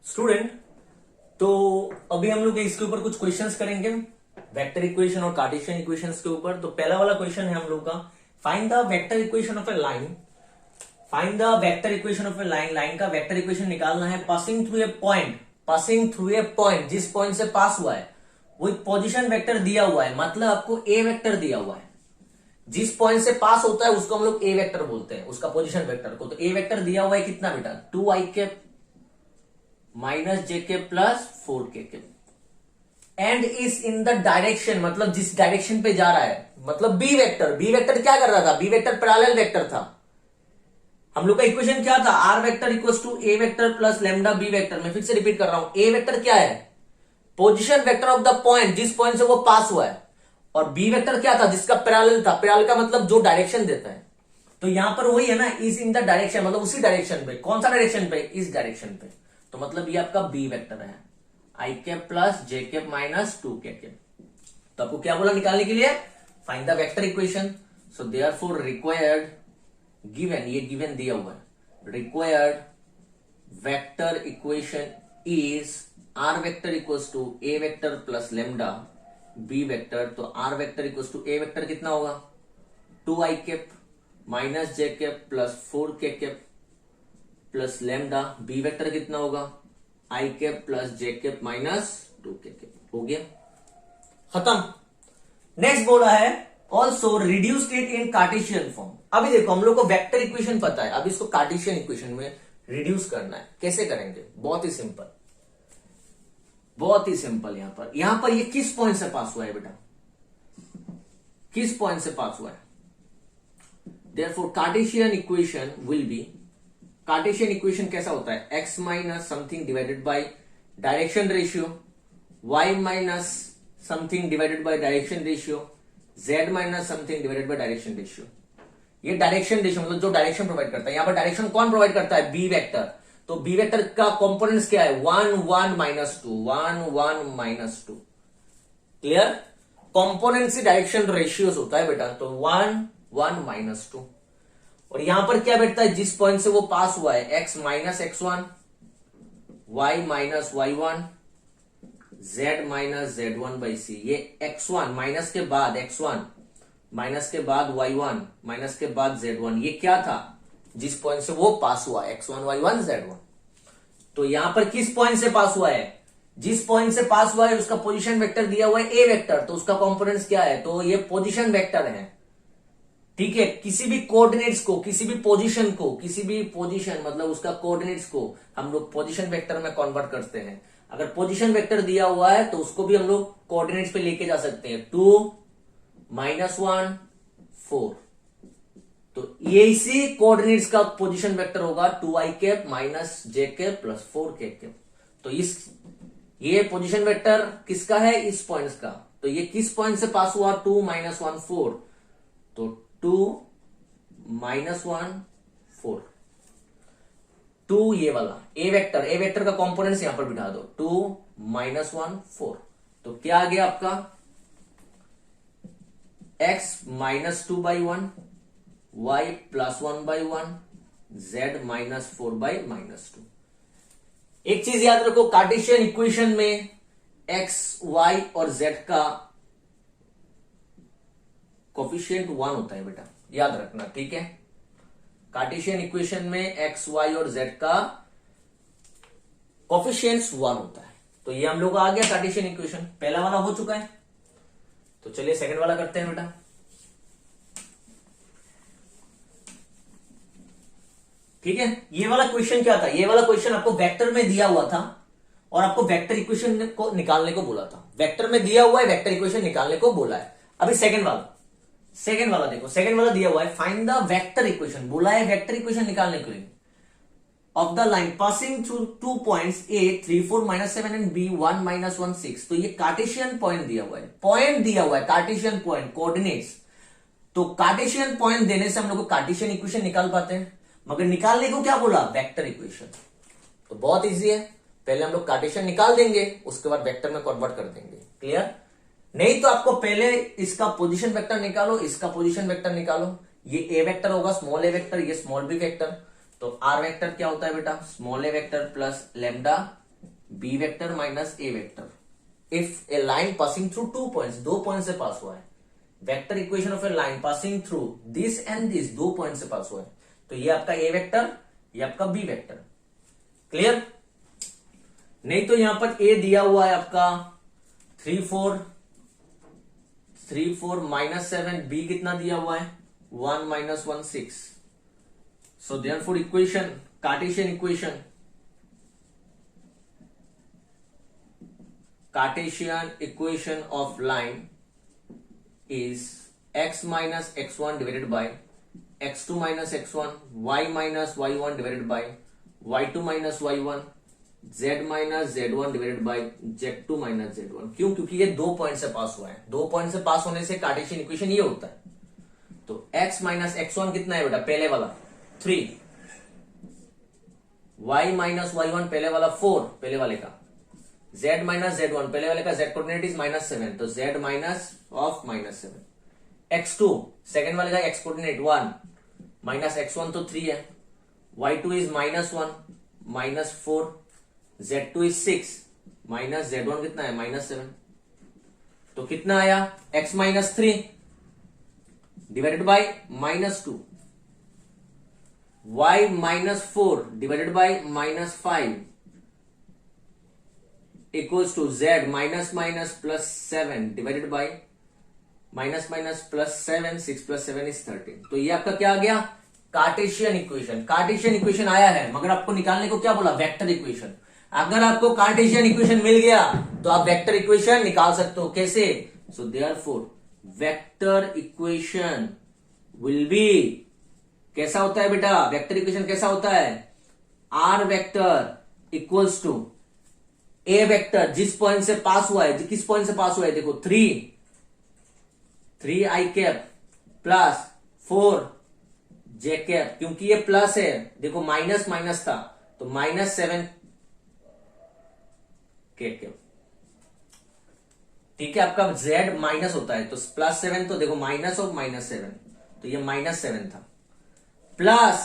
Student, तो अभी हम लोग इसके ऊपर कुछ क्वेश्चंस करेंगे वेक्टर इक्वेशन और कार्टेशियन इक्वेशंस के ऊपर। तो पहला वाला क्वेश्चन है हम लोग का, find the vector equation of a line. Find the vector equation of a line. Line का वेक्टर इक्वेशन निकालना है passing through a point. Passing through a point, जिस पॉइंट से पास हुआ है वो एक पोजिशन वेक्टर दिया हुआ है, मतलब आपको ए वेक्टर दिया हुआ है। जिस पॉइंट से पास होता है उसको हम लोग ए वेक्टर बोलते हैं, उसका पोजीशन वेक्टर को। तो ए वेक्टर दिया हुआ है कितना बेटा, 2i कैप माइनस जे के प्लस 4k के, and is in the direction, मतलब जिस डायरेक्शन पे जा रहा है, मतलब बी वेक्टर। बी वेक्टर क्या कर रहा था, बी वेक्टर पैरेलल वेक्टर था। हम लोग का इक्वेशन क्या था, R vector equals to A vector plus lambda B vector. मैं फिर से रिपीट कर रहा हूं, ए वेक्टर क्या है, position vector of the point, जिस पॉइंट से वो पास हुआ है। और बी वेक्टर क्या था, जिसका पैरेलल था। पैरेलल का मतलब जो डायरेक्शन देता है। तो यहां पर वही है ना, इज इन द डायरेक्शन, मतलब उसी डायरेक्शन पे। कौन सा डायरेक्शन पे, इस डायरेक्शन पे। तो मतलब ये आपका बी वेक्टर है, I cap plus J cap minus 2k cap. तो आपको क्या बोला निकालने के लिए, find the vector equation. So therefore required, given, ये गिवन दिया हुआ है, required vector equation is R vector equals to A vector plus lambda B vector. तो R vector equals to A vector कितना होगा, 2i cap minus J cap plus 4k cap plus lambda. B vector कितना होगा, I cap plus J cap minus 2k cap. हो गया, खत्म। Next बोला है also reduce it in Cartesian form. अभी देखो हम लोग को वेक्टर इक्वेशन पता है, अब इसको कार्टेशियन इक्वेशन में रिड्यूस करना है। कैसे करेंगे, बहुत ही सिंपल, बहुत ही सिंपल। यहां पर ये किस पॉइंट से पास हुआ है बेटा, किस पॉइंट से पास हुआ है। Therefore Cartesian equation will B, Cartesian equation कैसा होता है, x minus something divided by direction ratio, y minus something divided by direction ratio, z minus something divided by direction ratio. ये डायरेक्शन रेशियो मतलब जो direction provide करता है। यहां पर डायरेक्शन कौन प्रोवाइड करता है, बी वेक्टर। तो बी वेक्टर का कंपोनेंट्स क्या है, 1 1 माइनस 2, 1 1 माइनस 2। क्लियर, कंपोनेंट्स ही डायरेक्शन रेशियोज होता है बेटा। तो 1 1 माइनस 2। और यहां पर क्या बैठता है, जिस पॉइंट से वो पास हुआ है, x minus x1, y minus y1, z minus z1 by C. ये x1 माइनस के बाद x1 माइनस के बाद y1 माइनस के बाद z1, ये क्या था, जिस पॉइंट से वो पास हुआ, x1 y1 z1। तो यहां पर किस पॉइंट से पास हुआ है, जिस पॉइंट से पास हुआ है उसका पोजीशन वेक्टर दिया हुआ है ए वेक्टर। तो उसका कंपोनेंट्स क्या है, तो ये पोजीशन वेक्टर है। ठीक है, किसी भी कोऑर्डिनेट्स को, किसी भी पोजीशन को, किसी भी पोजीशन मतलब उसका कोऑर्डिनेट्स को हम लोग पोजीशन वेक्टर में कन्वर्ट करते हैं। अगर पोजीशन वेक्टर दिया हुआ है तो उसको भी हम लोग कोऑर्डिनेट्स पे लेके जा सकते हैं, 2 माइनस 1 4। तो ये इसी कोऑर्डिनेट्स का पोजीशन वेक्टर होगा, 2i cap minus J cap plus 4k cap. तो ये पोजीशन वेक्टर किसका है, इस पॉइंट्स का। तो ये किस पॉइंट से पास हुआ, 2 माइनस 1 4। तो 2 माइनस 1 4, 2 ये वाला ए वेक्टर, ए वेक्टर का कंपोनेंट्स यहां पर बिठा दो, 2 माइनस 1 4। तो क्या आ गया आपका, x minus 2 by 1, y plus 1 by 1, z minus 4 by minus 2। एक चीज याद रखो, कार्टेशियन इक्वेशन में x, y और z का कोफिशिएंट 1 होता है बेटा, याद रखना, ठीक है। कार्टेशियन इक्वेशन में x, y और z का कोफिशिएंट्स 1 होता है। तो ये हम लोग आ गया कार्टेशियन इक्वेशन, पहला वाला हो चुका है। तो चलिए सेकंड वाला करते हैं बेटा। ठीक है, ये वाला क्वेश्चन क्या था, ये वाला क्वेश्चन आपको वेक्टर में दिया हुआ था और आपको वेक्टर इक्वेशन को निकालने को बोला था। वेक्टर में दिया हुआ है, वेक्टर इक्वेशन निकालने को बोला है। अभी सेकंड वाला देखो, सेकंड वाला दिया हुआ है, फाइंड द वेक्टर इक्वेशन, बोला है वेक्टर इक्वेशन निकालने के लिए of the line passing through 2 points a 3 4 minus 7 and b 1 minus 1 6। तो ये कार्टेशियन पॉइंट दिया हुआ है, पॉइंट दिया हुआ है, कार्टेशियन पॉइंट, कोऑर्डिनेट्स। तो कार्टेशियन पॉइंट देने से हम लोग को कार्टेशियन इक्वेशन निकाल पाते हैं, मगर निकालने को क्या बोला, वेक्टर इक्वेशन। तो बहुत इजी है, पहले हम लोग कार्टेशियन निकाल देंगे, उसके बाद वेक्टर में कन्वर्ट कर देंगे। क्लियर, नहीं तो आपको पहले इसका पोजीशन वेक्टर निकालो, इसका पोजीशन वेक्टर निकालो। ये ए वेक्टर होगा, स्मॉल ए वेक्टर, ये स्मॉल बी वेक्टर। तो आर वेक्टर क्या होता है बेटा, small A vector plus lambda B vector minus A vector if a line passing through 2 points, 2 point से पास हुआ है। Vector equation of a line passing through this and this, 2 point से pass हुआ है, तो ये आपका ए वेक्टर, ये आपका बी वेक्टर। क्लियर? नहीं तो यहां पर ए दिया हुआ है आपका 3 4 3 4 -7, बी कितना दिया हुआ है 1 -1 6। So therefore equation, Cartesian equation, Cartesian equation of line is x minus x1 divided by x2 minus x1, y minus y1 divided by y2 minus y1, z minus z1 divided by z2 minus z1। क्यों? क्योंकि ये 2 point से pass हुआ है, 2 point से पास होने से Cartesian equation ये होता है। तो x माइनस x1 कितना है बेटा, पहले वाला 3, y माइनस y1 पहले वाला 4, पहले वाले का, z माइनस z1 पहले वाले का z कोऑर्डिनेट इज -7, तो z minus of -7, x2 second वाले का x कोऑर्डिनेट 1 माइनस x1 तो 3 है, y2 is -1 -4, z2 is 6 minus z1 कितना है -7, तो कितना आया x minus 3 divided by -2, y minus 4 divided by -5 equals to z minus minus plus 7 divided by minus minus plus 7, 6 plus 7 is 13। तो ये आपका क्या आ गया, कार्टेशियन इक्वेशन। कार्टेशियन इक्वेशन आया है, मगर आपको निकालने को क्या बोला, वेक्टर इक्वेशन। अगर आपको कार्टेशियन इक्वेशन मिल गया तो आप वेक्टर इक्वेशन निकाल सकते हो। कैसे? So therefore vector equation will be, कैसा होता है बेटा वेक्टर इक्वेशन, कैसा होता है, R vector equals to A vector जिस पॉइंट से पास हुआ है, किस पॉइंट से पास हुआ है, देखो 3 आई कैप प्लस 4 जे कैप, क्योंकि ये प्लस है, देखो माइनस माइनस था तो -7 के कैप। ठीक है, आपका z माइनस होता है तो +7, तो देखो माइनस ऑफ -7, तो ये -7 था, प्लस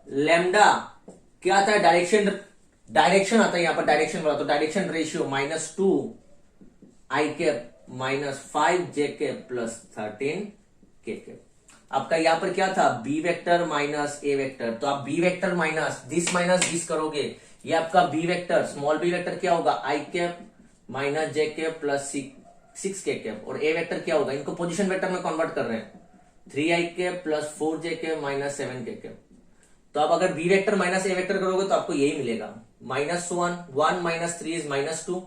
लेमडा क्या आता है, डायरेक्शन आता है यहां पर, डायरेक्शन वाला, तो direction ratio -2 I cap -5 J cap plus 13 K cap. आपका यहां पर क्या था, B vector minus A vector, तो आप बी वेक्टर माइनस दिस करोगे, ये आपका B vector, small B vector क्या होगा, I cap minus J cap plus 6 K cap, और ए वेक्टर क्या होगा, इनको पोजीशन वेक्टर में कन्वर्ट कर रहे हैं, 3 आई कैप प्लस 4 जे कैप माइनस 7 के कैप। तो आप अगर B vector minus A vector करोगे तो आपको यही मिलेगा, -1 minus 3 is -2,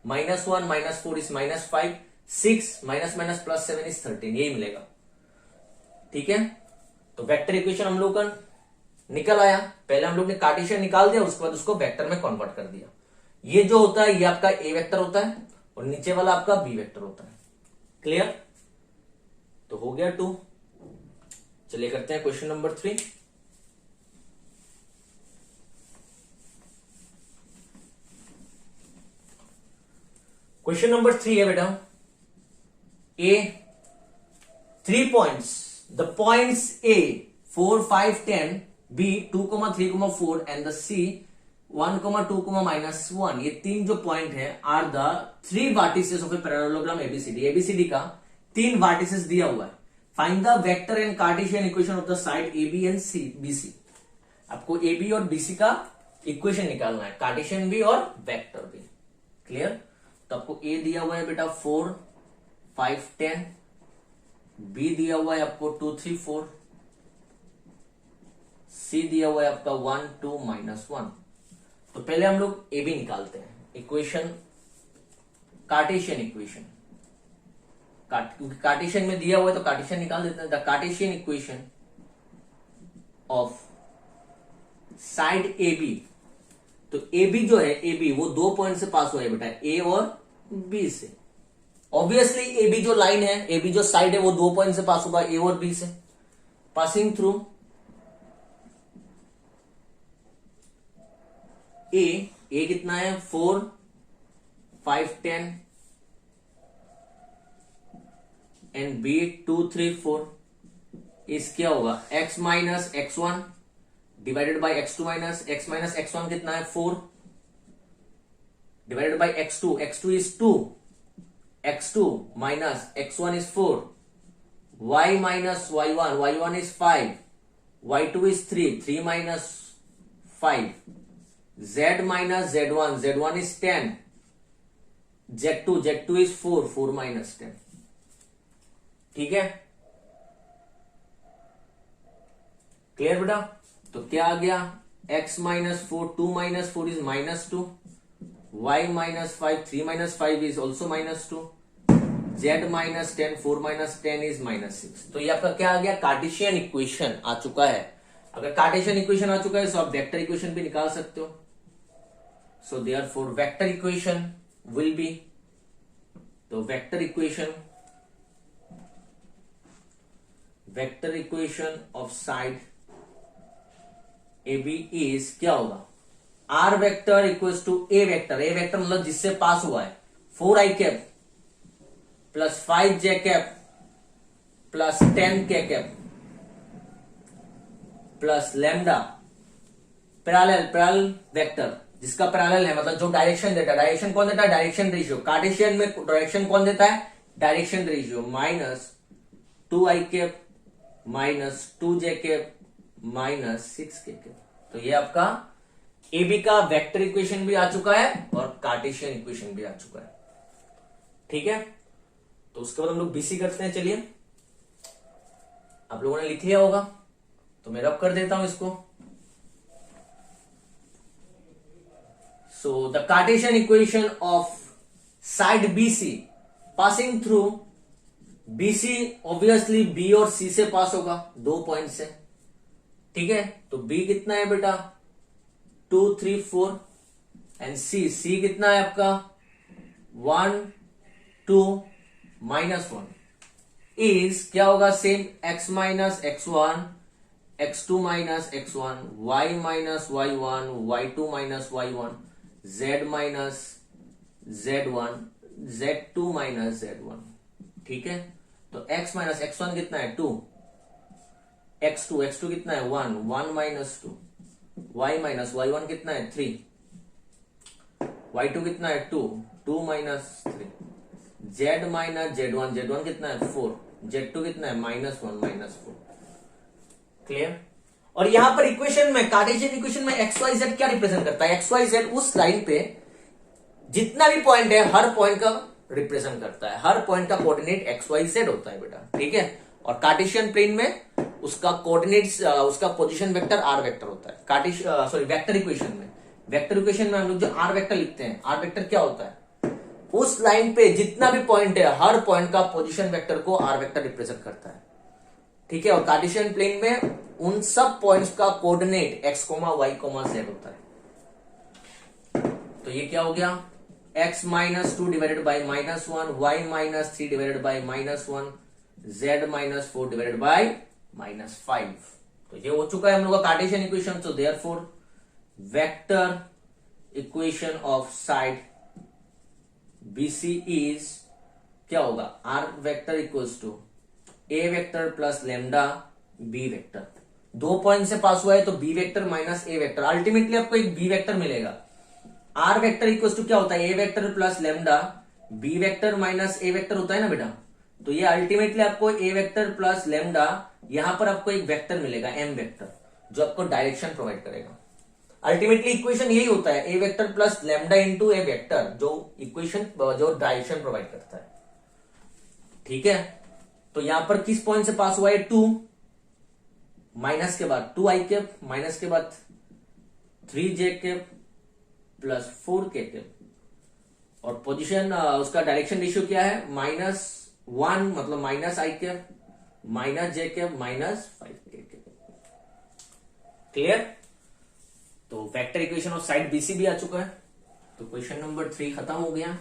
-1 minus 4 is -5, 6 minus minus plus 7 is 13, यही मिलेगा। ठीक है, तो वेक्टर इक्वेशन हम लोग का निकल आया। पहले हम लोग ने कार्टेशियन निकाल दिया, उसके बाद उसको वेक्टर में कन्वर्ट कर दिया। ये जो होता है ये आपका ए वेक्टर होता है और नीचे वाला आपका बी वेक्टर होता है। क्लियर? तो हो गया 2। चलिए करते हैं क्वेश्चन नंबर 3। क्वेश्चन नंबर 3 है बेटा, A 3 points, the points A 4 5 10, B 2 3 4 and the C 1 2 -1, ये 3 जो पॉइंट है are the 3 vertices of a parallelogram ABCD. ABCD का 3 वर्टिसेस दिया हुआ है। Find the vector and Cartesian equation of the side A B and C BC. आपको A B और BC का इक्वेशन निकालना है, कार्टेशियन भी और वेक्टर भी। क्लियर? तो आपको ए दिया हुआ है बेटा 4 5 10, बी दिया हुआ है आपको 2 3 4, सी दिया हुआ है आपका 1 2 -1। तो पहले हम लोग ए बी निकालते हैं, इक्वेशन कार्टेशियन इक्वेशन, कार्टेशियन में दिया हुआ है तो कार्टेशियन निकाल देते हैं। The Cartesian equation of side A B, तो ए बी जो है, ए बी वो 2 पॉइंट से पास हुआ है बेटा, ए और बी से। ऑब्वियसली ए बी जो लाइन है, ए बी जो साइड है वो 2 पॉइंट से पास होगा, ए और बी से। पासिंग थ्रू ए कितना है 4 5 10 एंड बी 2 3 4, इस क्या होगा x minus x1 divided by x2 minus x1 कितना है 4 divided by x2. x2 is 2. x2 minus x1 is 4. y minus y1. y1 is 5. y2 is 3. 3 minus 5. z minus z1. z1 is 10. z2. z2 is 4. 4 minus 10. ठीक है, clear बेटा? तो क्या आ गया? x minus 4. 2 minus 4 is minus 2. y minus 5. 3 minus 5 is also minus 2. z minus 10. 4 minus 10 is minus 6. तो ये आपका क्या आ गया? कार्टेशियन इक्वेशन आ चुका है. अगर कार्टेशियन इक्वेशन आ चुका है तो आप वेक्टर इक्वेशन भी निकाल सकते हो. So therefore vector equation will be, तो vector equation of side AB is क्या होगा? R vector equals to A vector. A vector मतलब जिससे पास हुआ है 4i cap plus 5j cap plus 10k cap plus lambda parallel vector, जिसका parallel है मतलब जो डायरेक्शन देता है. डायरेक्शन कौन देता है? Direction ratio. कार्टेशियन में डायरेक्शन कौन देता है? Direction ratio. Minus 2i cap minus 2j cap minus 6k cap. तो ये आपका AB का वेक्टर इक्वेशन भी आ चुका है और कार्टेशियन इक्वेशन भी आ चुका है. ठीक है, तो उसके बाद हम लोग BC करते हैं. चलिए, आप लोगों ने लिख लिया होगा तो मैं रब कर देता हूं इसको. So the Cartesian equation of side BC passing through BC obviously B और C से पास होगा, 2 पॉइंट से. ठीक है, तो B कितना है बेटा? 2 3 4 एंड C कितना है आपका? 1 2 माइनस 1 इज क्या होगा? Same x minus x1, x2 minus x1, y minus y1, y2 minus y1, z minus z1, z2 minus z1. ठीक है, तो x माइनस x1 कितना है? 2. x2 कितना है? 1 माइनस 2. y माइनस y1 कितना है? 3. y2 कितना है? 2 माइनस 3. z माइनस z1 कितना है? 4. z2 कितना है? -1 माइनस 4. क्लियर? और यहां पर इक्वेशन में, कार्टेशियन इक्वेशन में एक्स वाई जेड क्या रिप्रेजेंट करता है? एक्स वाई जेड उस लाइन पे जितना भी पॉइंट है हर पॉइंट का रिप्रेजेंट करता है. हर पॉइंट का कोऑर्डिनेट एक्स वाई जेड होता है बेटा. ठीक है, और कार्टेशियन प्लेन में उसका कोऑर्डिनेट्स, उसका पोजीशन वेक्टर आर वेक्टर होता है. वेक्टर इक्वेशन में हम लोग जो आर वेक्टर लिखते हैं, आर वेक्टर क्या होता है? उस लाइन पे जितना भी पॉइंट है हर पॉइंट का पोजीशन वेक्टर को आर वेक्टर रिप्रेजेंट करता है. ठीक है, और कार्टेशियन प्लेन में उन सब पॉइंट्स का कोऑर्डिनेट x, y, z होता है. तो ये क्या हो गया? x minus 2 divided by -1, y minus 3 divided by -1, z minus 4 divided by -5. तो ये हो चुका है हम लोग का Cartesian equation. So therefore vector equation of side BC is क्या होगा? R vector equals to A vector plus lambda B vector. 2 point से पास हुआ है तो B vector minus A vector. Ultimately आपको एक B वेक्टर मिलेगा. R वेक्टर इक्वल्स टू क्या होता है? A vector plus lambda B vector minus A vector होता है ना बेटा. तो ये अल्टीमेटली आपको A वेक्टर प्लस लेमडा, यहां पर आपको एक वेक्टर मिलेगा M वेक्टर, जो आपको डायरेक्शन प्रोवाइड करेगा. अल्टीमेटली इक्वेशन यही होता है, A vector plus lambda into A vector, जो इक्वेशन जो डायरेक्शन प्रोवाइड करता है. ठीक है, तो यहां पर किस पॉइंट से पास हुआ है? 2, माइनस के बाद 2i कैप, माइनस के बाद 3j cap plus 4k cap, और पोजीशन उसका डायरेक्शन रेशियो क्या है? -1 मतलब minus i cap minus j cap minus 5k cap. Clear? तो vector equation of side BC भी आ चुका है. तो क्वेश्चन नंबर 3 खत्म हो गया.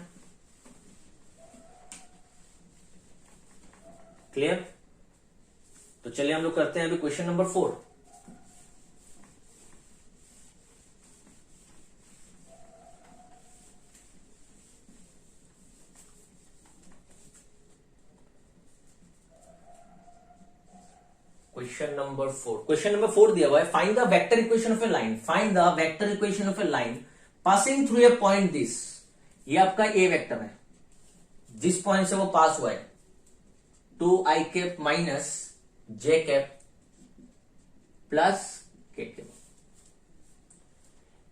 क्लियर? तो चलिए हम लोग करते हैं अभी क्वेश्चन नंबर 4. क्वेश्चन नंबर 4 दिया हुआ है, find the vector equation of a line. Find the vector equation of a line passing through a point this. ये आपका ए वेक्टर है, जिस पॉइंट से वो पास हुआ है, 2i cap minus J cap plus K cap,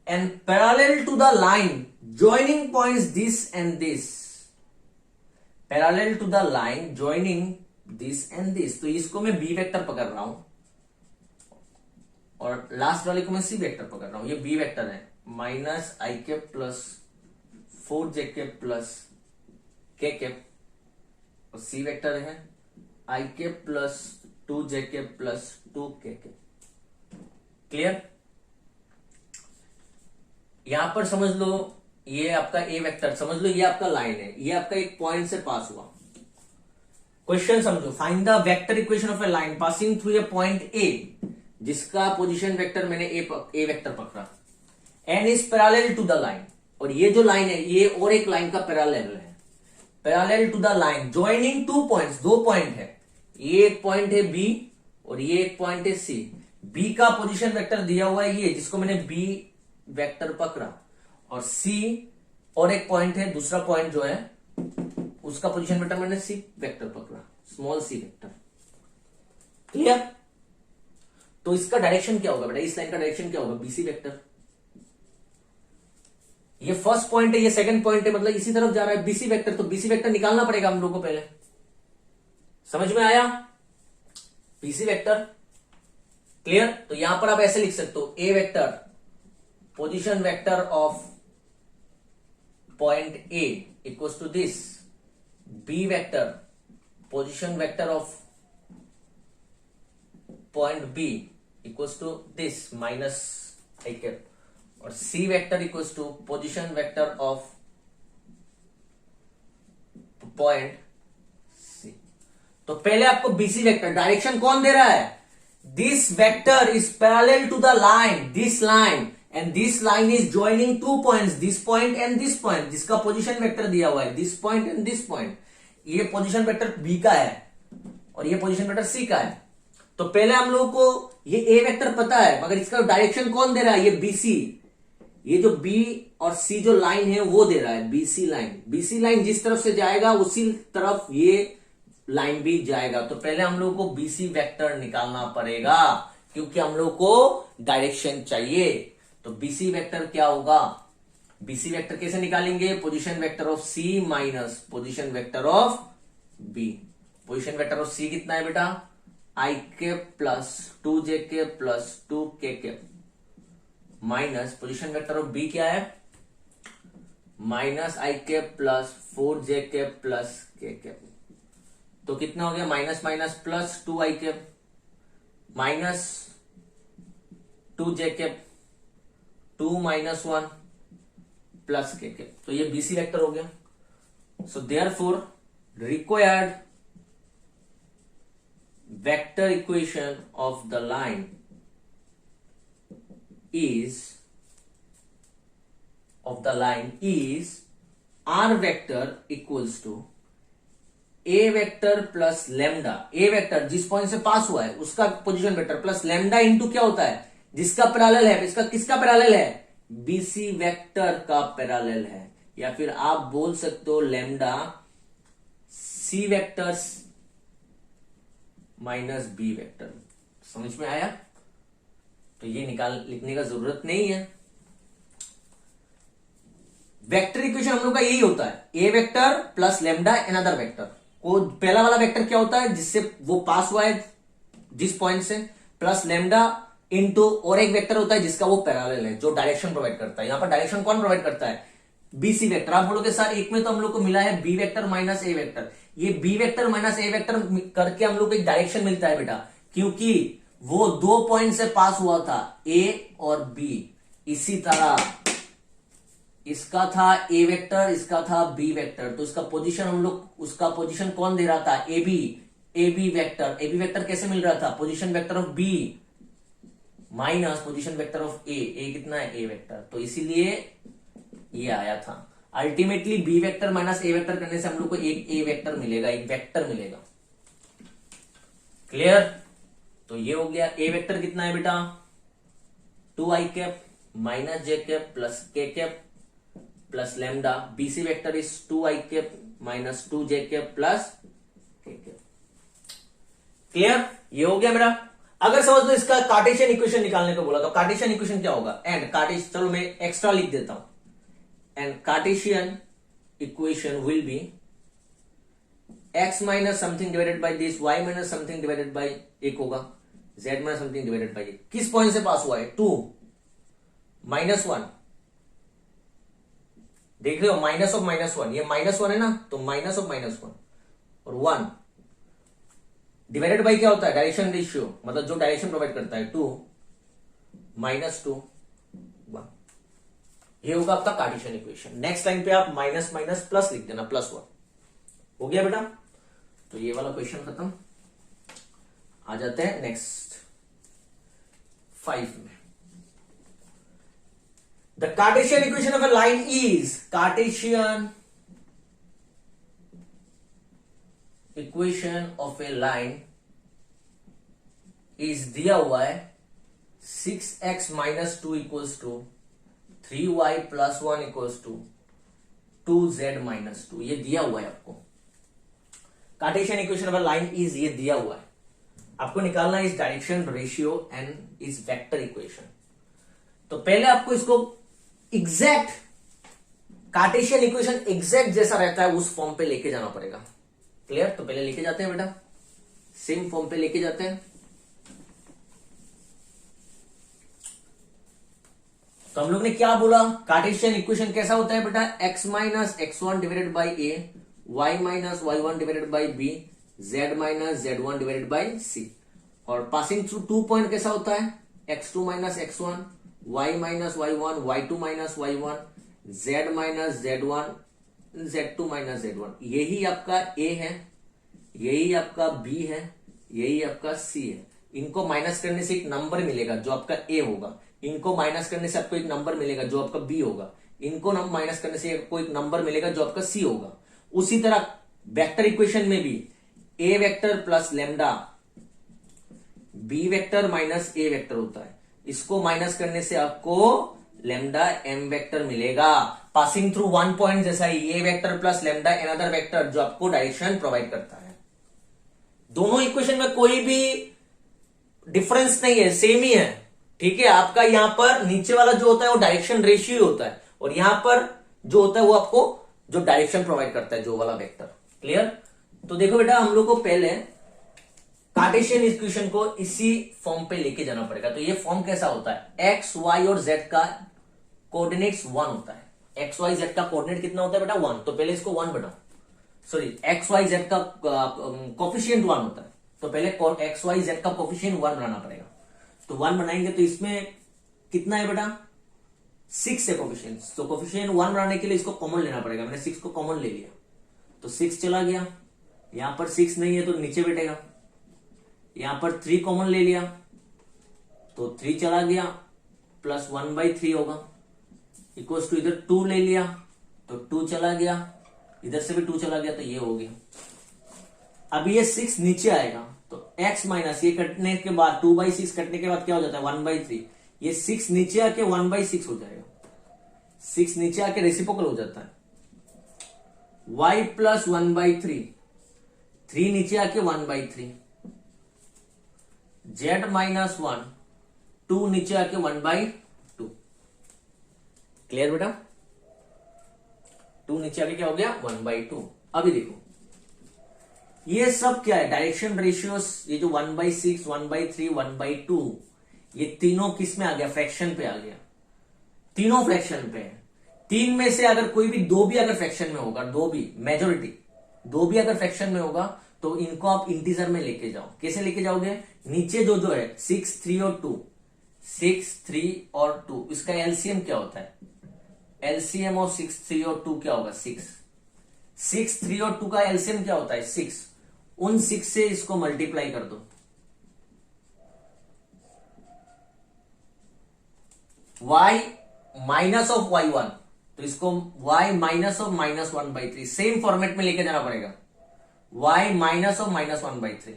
and parallel to the line joining points this and this, parallel to the line joining this and this. तो इसको मैं बी वेक्टर पकड़ रहा हूं और लास्ट वाले को मैं सी वेक्टर पकड़ रहा हूं। ये बी वेक्टर है, minus I cap plus 4j cap plus K cap, और सी वेक्टर है I cap plus 2j cap plus 2k cap. Clear? यहां पर समझ लो ये आपका ए वेक्टर, समझ लो ये आपका लाइन है, ये आपका एक पॉइंट से पास हुआ। क्वेश्चन समझो, find the vector equation of a line passing through a point A, जिसका पोजीशन वेक्टर मैंने ए वेक्टर पकड़ा, and is parallel to the line, और ये जो लाइन है ये और एक लाइन का पैरेलल है, parallel to the line joining 2 points, 2 point है, ये एक पॉइंट है बी और ये एक पॉइंट है सी। बी का पोजीशन वेक्टर दिया हुआ है ये, जिसको मैंने बी वेक्टर पकड़ा, और सी और एक पॉइंट है, दूसरा पॉइंट जो है उसका पोजीशन वेक्टर मैंने सी वेक्टर पकड़ा, स्मॉल सी वेक्टर। क्लियर? तो इसका डायरेक्शन क्या होगा बेटा, इस लाइन का डायरेक्शन क्या होगा, बीसी वेक्टर। ये फर्स्ट पॉइंट है, ये सेकंड पॉइंट है, मतलब इसी तरफ जा रहा है बीसी वेक्टर, तो बीसी वेक्टर निकालना पड़ेगा हम लोग को पहले। समझ में आया? BC vector. क्लियर? तो यहां पर आप ऐसे लिख सकते हो, A vector position vector of point A equals to this, B vector position vector of point B equals to this minus I cap, और C vector equals to position vector of point C. तो पहले आपको BC vector, direction कौन दे रहा है, this vector is parallel to the line, this line, and this line is joining 2 points, this point and this point, जिसका position vector दिया हुआ है this point and this point. ये पोजीशन वेक्टर बी का है और ये पोजीशन वेक्टर सी का है। तो पहले हम लोगों को ये ए वेक्टर पता है, मगर इसका डायरेक्शन कौन दे रहा है, ये बीसी, ये जो बी और सी जो लाइन है वो दे रहा है बीसी लाइन। बीसी लाइन जिस तरफ से जाएगा उसी तरफ ये लाइन भी जाएगा। तो पहले हम लोग को बीसी वेक्टर निकालना पड़ेगा, क्योंकि हम लोग को डायरेक्शन चाहिए। तो बीसी वेक्टर क्या होगा, बीसी वेक्टर कैसे निकालेंगे, position vector of C minus position vector of B. Position vector of C कितना है बेटा, I cap plus 2j cap plus 2k cap, minus position vector of B क्या है, minus I cap plus 4j cap plus k cap. तो कितना हो गया, minus minus plus 2i cap minus 2j cap 2 minus 1 plus k cap. तो ये BC vector हो गया। So therefore required vector equation of the line is r vector equals to a vector plus lambda, a vector जिस point से pass हुआ है उसका position vector plus lambda into क्या होता है, जिसका पैरेलल है, इसका किसका पैरेलल है, बीसी वेक्टर का पैरेलल है, या फिर आप बोल सकते हो लैम्डा सी वेक्टर्स माइनस बी वेक्टर। समझ में आया? तो ये लिखने का जरूरत नहीं है। वेक्टर इक्वेशन हम लोग का यही होता है, A vector plus lambda another vector. वो पहला वाला वेक्टर क्या होता है, जिससे वो पास हुआ है जिस पॉइंट से, प्लस लैम्डा इनटू और एक वेक्टर होता है जिसका वो पैरेलल है, जो डायरेक्शन प्रोवाइड करता है। यहां पर डायरेक्शन कौन प्रोवाइड करता है, बीसी वेक्टर। आप बोलोगे सर एक में तो हम लोग को मिला है B vector minus A vector, ये B vector minus A vector करके हम लोग को एक डायरेक्शन मिलता है बेटा, क्योंकि वो 2 पॉइंट से पास हुआ था, ए और बी। इसी तरह इसका था ए वेक्टर, इसका था बी वेक्टर, तो इसका पोजीशन हम लोग, उसका पोजीशन कौन दे रहा था, A B vector. A B vector कैसे मिल रहा था, position vector of B minus position vector of A कितना है, ए वेक्टर। तो इसीलिए ये आया था। Ultimately B vector minus A vector करने से हम लोग को एक ए वेक्टर मिलेगा, एक वेक्टर मिलेगा। क्लियर? तो ये हो गया। ए वेक्टर कितना है बेटा, 2i cap minus J cap plus K cap plus lambda, BC vector is 2i cap minus 2j cap plus k cap. Clear? ये हो गया मेरा। अगर समझ लो इसका कार्टेशियन इक्वेशन निकालने को बोला तो कार्टेशियन इक्वेशन क्या होगा? एंड कार्टेशियन, चलो मैं एक्स्ट्रा लिख देता हूं, and Cartesian equation will B x minus something divided by this, y minus something divided by एक होगा, z minus something divided by एक। किस पॉइंट से पास हुआ है? 2 -1, देख रहे हो, माइनस ऑफ -1, ये -1 है ना, तो माइनस ऑफ -1 और 1 डिवाइडेड बाई क्या होता है? डायरेक्शन रेशियो, मतलब जो डायरेक्शन प्रोवाइड करता है, 2 -2 1। ये होगा आपका कार्टेशियन इक्वेशन। नेक्स्ट लाइन पे आप माइनस माइनस प्लस लिख देना, +1। हो गया बेटा? तो ये वाला क्वेश्चन खत्म। आ जाते हैं नेक्स्ट 5 में। The Cartesian equation of a line is, cartesian equation of a line is दिया हुआ है 6x minus 2 equals to 3y plus 1 equals to 2z minus 2। ये दिया हुआ है आपको। Cartesian equation of a line is, ये दिया हुआ है आपको, निकालना इस डायरेक्शन रेशियो एंड इस वेक्टर इक्वेशन। तो पहले आपको इसको एग्जैक्ट कार्टेशियन इक्वेशन एग्जैक्ट जैसा रहता है उस फॉर्म पे लेके जाना पड़ेगा। क्लियर? तो पहले लेके जाते हैं बेटा, सेम फॉर्म पे लेके जाते हैं। तो हम लोग ने क्या बोला? कार्टेशियन इक्वेशन कैसा होता है बेटा? x minus x1 divided by a, y minus y1 divided by b, z minus z1 divided by c। और पासिंग थ्रू 2 पॉइंट कैसा होता है? x2 minus x1, y minus y1, y2 minus y1, z minus z1, z2 minus z1। यही आपका a है, यही आपका b है, यही आपका c है। इनको माइनस करने से एक नंबर मिलेगा जो आपका a होगा, इनको माइनस करने से आपको एक नंबर मिलेगा जो आपका b होगा, इनको माइनस करने से आपको एक नंबर मिलेगा जो आपका c होगा। उसी तरह वेक्टर इक्वेशन में भी a vector plus lambda b vector minus a vector होता है। इसको माइनस करने से आपको लैम्डा m वेक्टर मिलेगा, पासिंग थ्रू 1 पॉइंट जैसा ही। a vector plus lambda another vector जो आपको डायरेक्शन प्रोवाइड करता है। दोनों इक्वेशन में कोई भी डिफरेंस नहीं है, सेम ही है। ठीक है? आपका यहां पर नीचे वाला जो होता है वो डायरेक्शन रेशियो होता है, और यहां पर जो होता है वो आपको जो डायरेक्शन प्रोवाइड करता है, जो वाला वेक्टर। क्लियर? तो देखो बेटा, हम लोग को पहले कार्टेशियन इक्वेशन को इसी फॉर्म पे लेके जाना पड़ेगा। तो ये फॉर्म कैसा होता है? एक्स वाई और जेड का कोऑर्डिनेट्स 1 होता है। एक्स वाई जेड का कोऑर्डिनेट कितना होता है बेटा? 1। तो पहले इसको 1 बनाओ, सॉरी, एक्स वाई जेड का कोफिशिएंट 1 होता है, तो पहले एक्स वाई जेड का कोफिशिएंट 1 बनाना पड़ेगा। तो 1 बनाएंगे तो इसमें कितना है बेटा? 6 है कोफिशिएंट। तो कोफिशिएंट 1 बनाने के लिए इसको कॉमन लेना पड़ेगा। मैंने 6 को कॉमन ले लिया, तो 6 चला गया। यहां पर 6 नहीं है तो नीचे बैठेगा। यहां पर 3 कॉमन ले लिया तो 3 चला गया, प्लस 1/3 होगा, इक्वल्स टू इधर 2 ले लिया तो 2 चला गया, इधर से भी 2 चला गया, तो ये हो गया। अब ये 6 नीचे आएगा तो x माइनस ये कटने के बाद 2/6 कटने के बाद क्या हो जाता है? 1/3। ये 6 नीचे आके 1/6 हो जाएगा, 6 नीचे आके रेसिप्रोकल हो जाता है। y प्लस 1/3, 3 नीचे आके 1/3, z माइनस 1, 2 नीचे आके 1/2। क्लियर बेटा? 2 नीचे आके क्या हो गया? 1/2। अभी देखो ये सब क्या है? Direction ratios. ये जो 1/6, 1/3, 1/2, ये तीनों किस में आ गया? फ्रैक्शन पे आ गया। तीनों फ्रैक्शन पे है। 3 में से अगर कोई भी 2 भी अगर फ्रैक्शन में होगा, 2 भी, मेजोरिटी 2 भी अगर फ्रैक्शन में होगा, तो इनको आप इंटीजर में लेके जाओ। कैसे लेके जाओगे? नीचे जो है 6, 3 और 2, 6, 3 और 2, इसका एलसीएम क्या होता है? एलसीएम ऑफ 6, 3 और 2 क्या होगा? 6। 6, 3 और 2 का एलसीएम क्या होता है? 6। उन 6 से इसको मल्टीप्लाई कर दो। y माइनस ऑफ y1, तो इसको y minus of -1/3 same format में लेके जाना पड़ेगा। y minus of -1/3,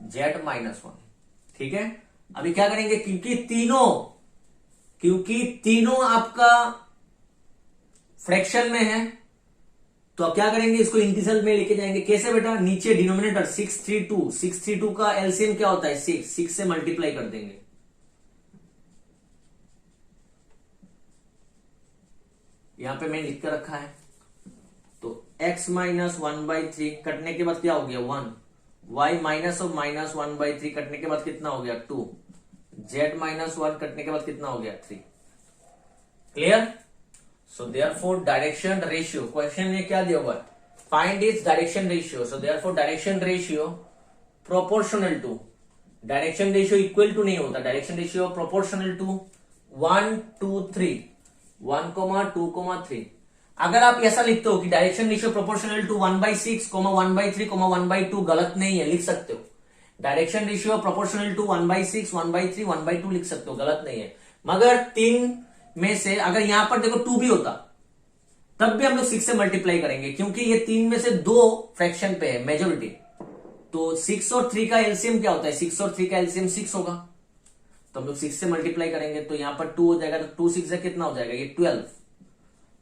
z minus 1। ठीक है? अभी क्या करेंगे? क्योंकि तीनों आपका फ्रैक्शन में है तो अब क्या करेंगे, इसको इंटीजर में लेके जाएंगे। कैसे बेटा, नीचे डिनोमिनेटर 632 का एलसीएम क्या होता है 6 से मल्टीप्लाई कर देंगे। यहां पे मैंने लिख कर रखा है, तो x माइनस 1/3 कटने के बाद क्या हो गया 1, y माइनस ऑफ माइनस 1/3 कटने के बाद कितना हो गया 2, z माइनस 1 कटने के बाद कितना हो गया 3। Clear. So therefore direction ratio, question में क्या दिया हुआ है, find its direction ratio. So therefore direction ratio proportional to, direction ratio equal to नहीं होता, डायरेक्शन रेशियो प्रोपोर्शनल टू 1 2 3 1,2,3। अगर आप ऐसा लिखते हो कि डायरेक्शन रेशियो प्रोपोर्शनल टू 1/6, 1/3, 1/2 गलत नहीं है, लिख सकते हो। डायरेक्शन रेशियो प्रोपोर्शनल टू 1/6, 1/3, 1/2 लिख सकते हो, गलत नहीं है। मगर 3 में से अगर यहां पर देखो 2 भी होता तब भी हम लोग 6 से मल्टीप्लाई करेंगे, क्योंकि ये 3 में से 2 फ्रैक्शन पे है मेजोरिटी। तो 6 और 3 का एलसीएम क्या होता है, 6 और 3 का एलसीएम 6 होगा, तो हम लोग 6 से मल्टीप्लाई करेंगे तो यहां पर 2 हो जाएगा, तो 2 6 से कितना हो जाएगा ये 12,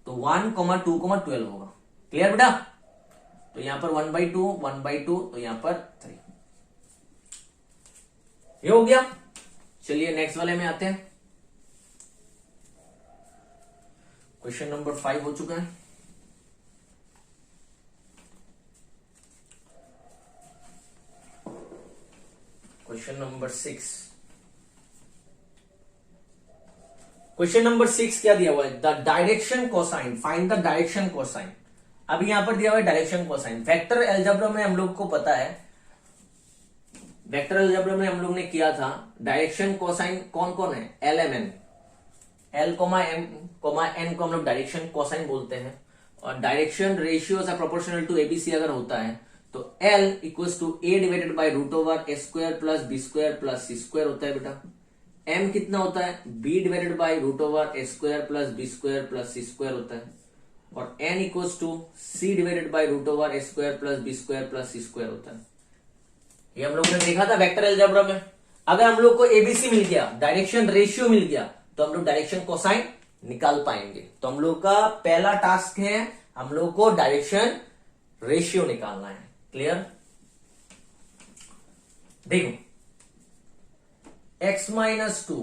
तो 1, 2, 12 होगा। क्लियर बेटा। तो यहां पर 1/2, तो यहां पर 3, ये हो गया। चलिए नेक्स्ट वाले में आते हैं। क्वेश्चन नंबर 5 हो चुका है। क्वेश्चन नंबर 6, क्वेश्चन नंबर 6 क्या दिया हुआ है, the direction cosine, find the direction cosine. अभी यहां पर दिया हुआ है डायरेक्शन कोसाइन। वेक्टर अलजेब्रा में हम लोग को पता है, वेक्टर अलजेब्रा में हम लोग ने किया था डायरेक्शन कोसाइन कौन कौन है, L M N, L comma M comma N को हम लोग डायरेक्शन कोसाइन बोलते हैं। और डायरेक्शन रेशियो से प्रोपोर्शनल टू एबीसी अगर होता है तो L equals to A divided by root over A square plus B square plus C square होता है बेटा। एम कितना होता है, B divided by root over A square plus B square plus C square होता है। और N equals to C divided by root over A square plus B square plus C square होता है। ये हम लोग ने देखा था वेक्टर अलजेब्रा में। अगर हम लोग को एबीसी मिल गया, डायरेक्शन रेशियो मिल गया, तो हम लोग डायरेक्शन कोसाइन निकाल पाएंगे। तो हम लोग का पहला टास्क है, हम लोग को डायरेक्शन रेशियो निकालना है। क्लियर। देखो x माइनस 2,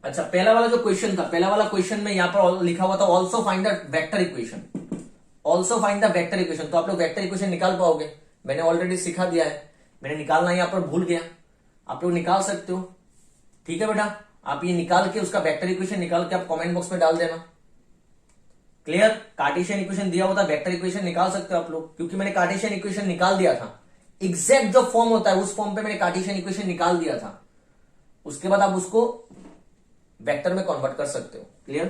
अच्छा पहला वाला जो क्वेश्चन था, पहला वाला क्वेश्चन में यहां पर लिखा हुआ था also find the vector equation, also find the vector equation. तो आप लोग वेक्टर इक्वेशन निकाल पाओगे, मैंने ऑलरेडी सिखा दिया है, मैंने निकालना यहां पर भूल गया, आप लोग निकाल सकते हो। ठीक है बेटा, आप ये निकाल के उसका वेक्टर इक्वेशन निकाल के आप कमेंट बॉक्स में डाल देना। क्लियर। कार्टेशियन इक्वेशन दिया हुआ था, वेक्टर इक्वेशन निकाल सकते हो आप लोग, क्योंकि मैंने कार्टेशियन इक्वेशन निकाल दिया था, एग्जैक्ट जो फॉर्म होता है उस फॉर्म पे मैंने कार्टेशियन इक्वेशन निकाल दिया था। उसके बाद आप उसको वेक्टर में कन्वर्ट कर सकते हो। Clear.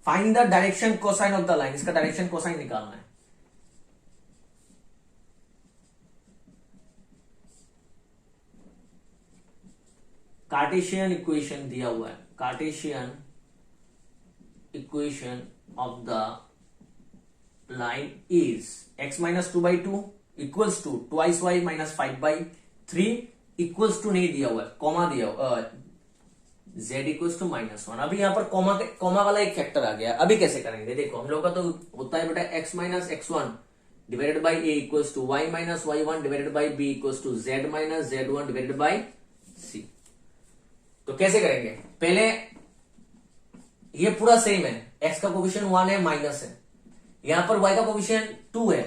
Find the direction cosine of the line, इसका डायरेक्शन कोसाइन निकालना है। कार्टेशियन इक्वेशन दिया हुआ है, cartesian equation of the line is x minus 2/2 equals to twice y minus 5/3 equals to नहीं दिया हुआ है, कॉमा दिया हुआ z इक्वल्स टू -1। अभी यहां पर कॉमा वाला एक फैक्टर आ गया। अभी कैसे करेंगे, देखो हम लोग का तो होता है बेटा x minus x1 divided by a equals to y minus y1 divided by b equals to z minus z1 divided by c। तो कैसे करेंगे, पहले ये पूरा सेम है, x का कोफिशिएंट 1 है, माइनस है, यहां पर y का कोफिशिएंट 2 है,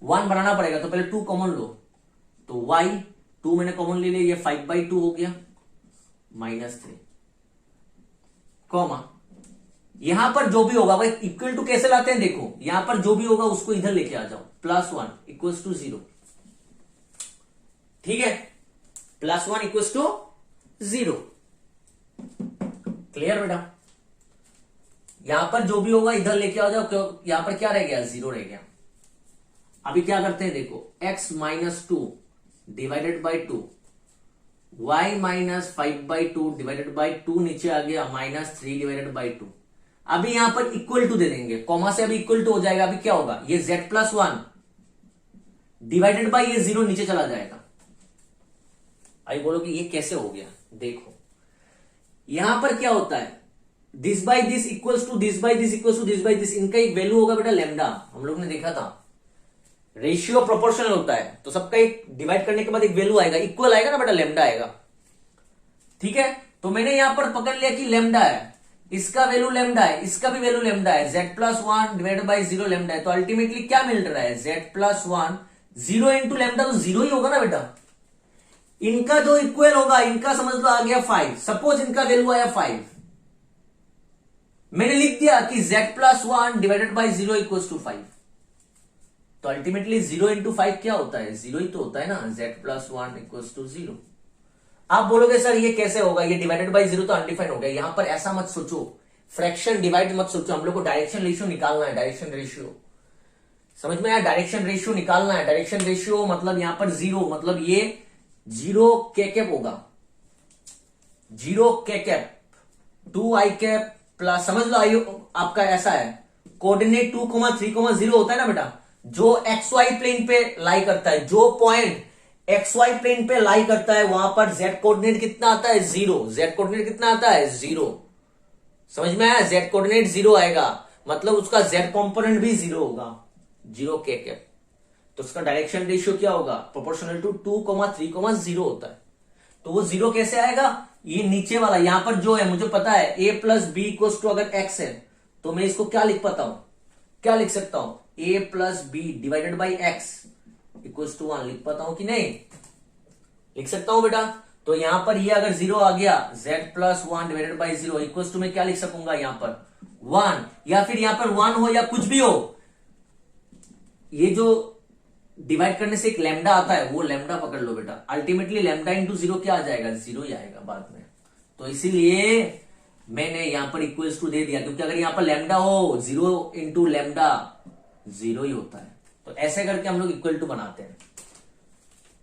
1 बनाना पड़ेगा, तो पहले 2 कॉमन लो, तो y 2 मैंने कॉमन ले लिया, ये 5/2 हो गया -3, कॉमा यहां पर जो भी होगा भाई इक्वल टू कैसे लाते हैं, देखो यहां पर जो भी होगा उसको इधर लेके आ जाओ, +1 इक्वल्स टू 0। ठीक है, +1 इक्वल्स टू 0। क्लियर बेटा। यहां पर जो भी होगा इधर लेके आ जाओ, यहां पर क्या रह गया, 0 रह गया। अभी क्या करते हैं, देखो x minus 2 divided by 2, y minus 5/2 divided by 2 नीचे आ गया, -3 डिवाइडेड बाई 2। अभी यहां पर इक्वल टू दे देंगे, कॉमा से अभी इक्वल टू हो जाएगा। अभी क्या होगा, ये z प्लस 1 डिवाइडेड बाई ये 0 नीचे चला जाएगा। अभी बोलो कि ये कैसे हो गया, देखो यहां पर क्या होता है, this by this equals to this by this equals to this by this, इनका एक वैल्यू होगा बेटा लेमडा, हम लोग ने देखा था रेशियो प्रोपोर्शनल होता है तो सबका एक डिवाइड करने के बाद एक वैल्यू आएगा, इक्वल आएगा ना बेटा, लेमडा आएगा। ठीक है, तो मैंने यहां पर पकड़ लिया कि लेमडा है, इसका वैल्यू लेमडा है, इसका भी वैल्यू लेमडा है, z plus one divided by zero lambda है, तो अल्टीमेटली क्या मिल रहा है, z plus one, zero into lambda तो जीरो ही होगा ना बेटा। इनका जो इक्वल होगा, इनका समझ लो आ गया 5, सपोज इनका वैल्यू आया 5, मैंने लिख दिया कि z plus one divided by zero equals to 5, तो अल्टीमेटली जीरो इंटू 5 क्या होता है, जीरो ही तो होता है ना, z plus one equals to zero. आप बोलोगे सर ये कैसे होगा, ये डिवाइडेड बाई जीरो तो अनडिफाइंड हो गया, यहां पर ऐसा मत सोचो, फ्रैक्शन डिवाइड मत सोचो, हम लोग को डायरेक्शन रेशियो निकालना है, डायरेक्शन रेशियो समझ में आया, डायरेक्शन रेशियो निकालना है। डायरेक्शन रेशियो मतलब यहां पर जीरो, मतलब ये जीरो के कैप होगा, जीरो के कैप 2i कैप प्लस, समझ लो आई आपका ऐसा है, कोऑर्डिनेट 2,3,0 होता है ना बेटा, जो एक्स वाई प्लेन पे लाई करता है, जो पॉइंट एक्स वाई प्लेन पे लाई करता है वहां पर जेड कोऑर्डिनेट कितना आता है, जीरो, जेड कोऑर्डिनेट कितना आता है, जीरो, समझ में आया, जेड कोऑर्डिनेट जीरो आएगा, मतलब उसका जेड कंपोनेंट भी जीरो होगा, जीरो के कैप, तो उसका डायरेक्शन रेशियो क्या होगा, प्रोपोर्शनल टू 2,3,0 होता है। तो वो जीरो कैसे आएगा, ये नीचे वाला यहां पर जो है मुझे पता है a plus B equals to अगर x है तो मैं इसको क्या लिख पाता हूं, क्या लिख सकता हूं, a plus B divided by X equals to 1 लिख पाता हूं कि नहीं, लिख सकता हूं बेटा। तो यहां पर ये अगर जीरो आ गया, z plus one divided by zero equals to मैं क्या लिख सकूंगा यहां पर 1, या फिर यहां पर 1 हो या कुछ भी हो, ये जो डिवाइड करने से एक लैम्डा आता है वो लैम्डा पकड़ लो बेटा, अल्टीमेटली लैम्डा इंटू जीरो क्या आ जाएगा, जीरो ही आएगा बाद में। तो इसीलिए मैंने यहां पर इक्वल्स टू दे दिया, क्योंकि अगर यहां पर लैम्डा हो, जीरो इंटू लैम्डा जीरो ही होता है, तो ऐसे करके हम लोग इक्वल टू बनाते हैं।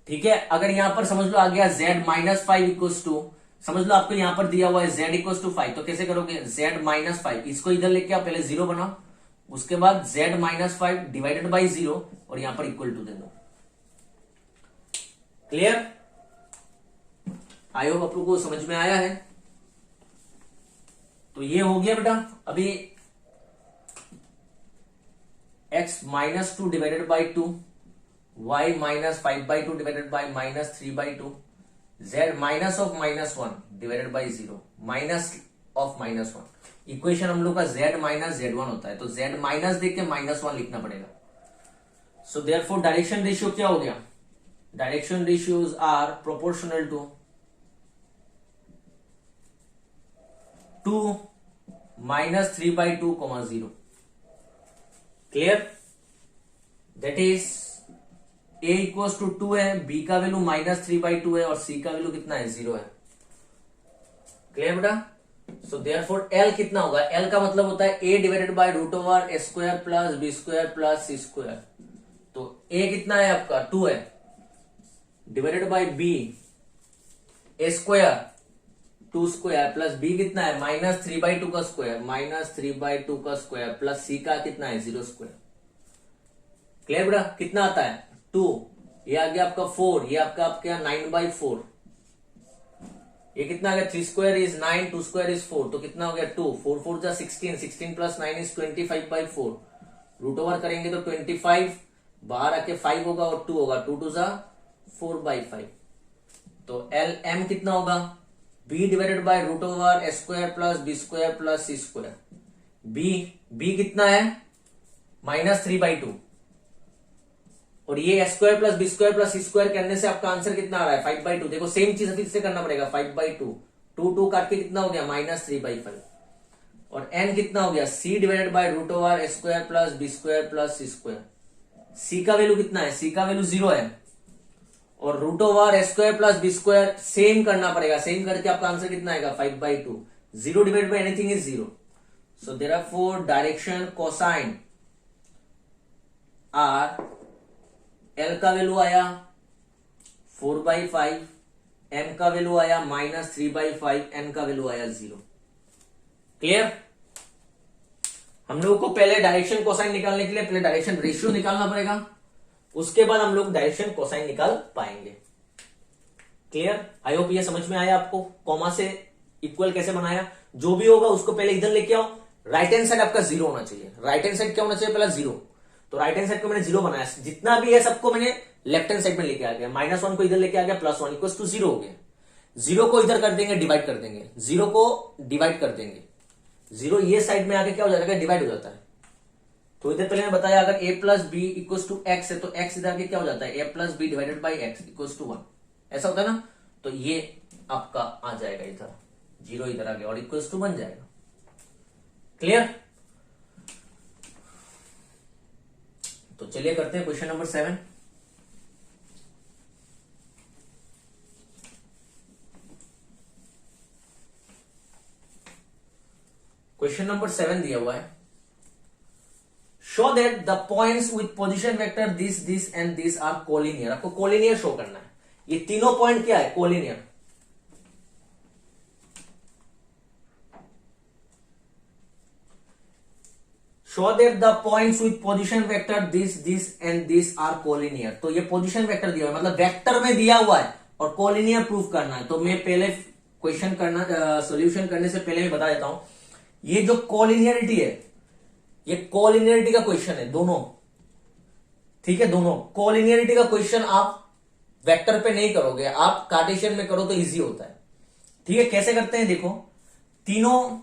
ठीक है, अगर यहां पर समझ लो आ गया z माइनस 5 इक्वल्स टू, समझ लो आपको यहां पर दिया हुआ है z इक्वल्स टू 5, तो कैसे करोगे, z माइनस 5, इसको इधर लेके आप पहले जीरो बनाओ, उसके बाद z minus 5 divided by zero और यहां पर इक्वल टू दे दो। क्लियर, आई होप आप लोगों को समझ में आया है। तो ये हो गया बेटा, अभी x minus 2 divided by 2, y minus 5 by 2 divided by minus 3 by 2, z minus of minus 1 divided by zero, minus of minus 1, equation हम लोग का z माइनस z1 होता है, तो z माइनस देख के माइनस 1 लिखना पड़ेगा। सो देयरफॉर डायरेक्शन रेशियो क्या हो गया, direction ratios are proportional to 2 minus 3 by 2, 0। Clear, that is a equals to 2 है, b का वैल्यू माइनस 3 बाई 2 है और c का वैल्यू कितना है, 0 है। क्लियर बेटा, सो देयरफॉर L कितना होगा, L का मतलब होता है a divided by root over A square plus B square plus C square, तो a कितना है आपका 2 है, divided by b A square 2 square plus b कितना है माइनस 3 बाई 2 का स्क्वायर, माइनस 3 बाई 2 का स्क्वायर प्लस c का कितना है 0 स्क्वायर। क्लियर बेटा, कितना आता है 2, ये आ गया आपका 4, ये आपका 9 बाई 4, ये कितना आ गया 3 स्क्वायर इज 9, 2 स्क्वायर इज 4, तो कितना हो गया 2, 4 4 जा 16, 16 प्लस 9 इज 25 बाई 4, रूट ओवर करेंगे तो 25, बाहर आके 5 होगा और 2 होगा, 2 2 जा 4 बाई 5, तो एल एम कितना होगा, b divided by root over A square plus B square plus C square, b कितना है माइनस 3 बाई 2, और ये A square plus B square plus C square करने से आपका आंसर कितना आ रहा है 5 बाई 2, देखो सेम चीज फिर से करना पड़ेगा, 5 बाई 2, 2 2 काट के कितना हो गया माइनस 3 बाई 5, और n कितना हो गया c divided by root over A square plus B square plus C square, c का वैल्यू कितना है, c का वैल्यू 0 है, और root over A square plus B square same करना पड़ेगा, सेम करके आपका आंसर कितना आएगा 5 by 2, 0 divide by anything is 0, so therefore direction cosine are, L का वैल्यू आया 4 बाई 5, M का वैल्यू आया माइनस 3 बाई 5, N का वैल्यू आया 0। क्लियर, हम लोग को पहले डायरेक्शन कोसाइन निकालने के लिए पहले डायरेक्शन रेशियो निकालना पड़ेगा, उसके बाद हम लोग डायरेक्शन कोसाइन निकाल पाएंगे। क्लियर, आई होप ये समझ में आया आपको, कॉमा से इक्वल कैसे बनाया, जो भी होगा उसको पहले इधर लेके आओ, राइट हैंड साइड आपका जीरो होना चाहिए। राइट हैंड साइड क्या होना चाहिए, पहला जीरो। तो राइट हैंड साइड को मैंने जीरो बनाया, जितना भी है सबको मैंने लेफ्ट हैंड साइड में लेके आ गया, -1 को इधर लेके आ गया, +1 इक्वल टू 0 हो गया। जीरो को इधर कर देंगे, डिवाइड कर देंगे, जीरो को डिवाइड कर देंगे, जीरो ये साइड में आके क्या हो जाता है, डिवाइड हो जाता है। तो इधर पहले मैं बताया अगर a plus B equal to X है तो x इधर आके क्या हो जाता है, a plus B divided by X equal to 1, ऐसा होता है ना। तो ये आपका आ जाएगा इधर, जीरो इधर आ गया और इक्वल टू बन जाएगा। क्लियर। तो चलिए करते हैं क्वेश्चन नंबर 7। क्वेश्चन नंबर 7 दिया हुआ है, show that the points with position vector this and this are collinear. आपको कोलिनियर शो करना है। ये तीनों पॉइंट क्या है, collinear. Show that the points with position vector this and this are collinear. तो ये पोजीशन वेक्टर दिया हुआ है, मतलब वेक्टर में दिया हुआ है और कोलिनियर प्रूफ करना है। तो मैं पहले क्वेश्चन करना सॉल्यूशन करने से पहले मैं बता देता हूं, ये जो कोलिनियरिटी है ये कोलिनियरिटी का क्वेश्चन है, दोनों, ठीक है, दोनों कोलिनियरिटी का क्वेश्चन आप वेक्टर पे नहीं करोगे, आप कार्टेशियन में करो तो इजी होता है। ठीक है, कैसे करते हैं देखो, तीनों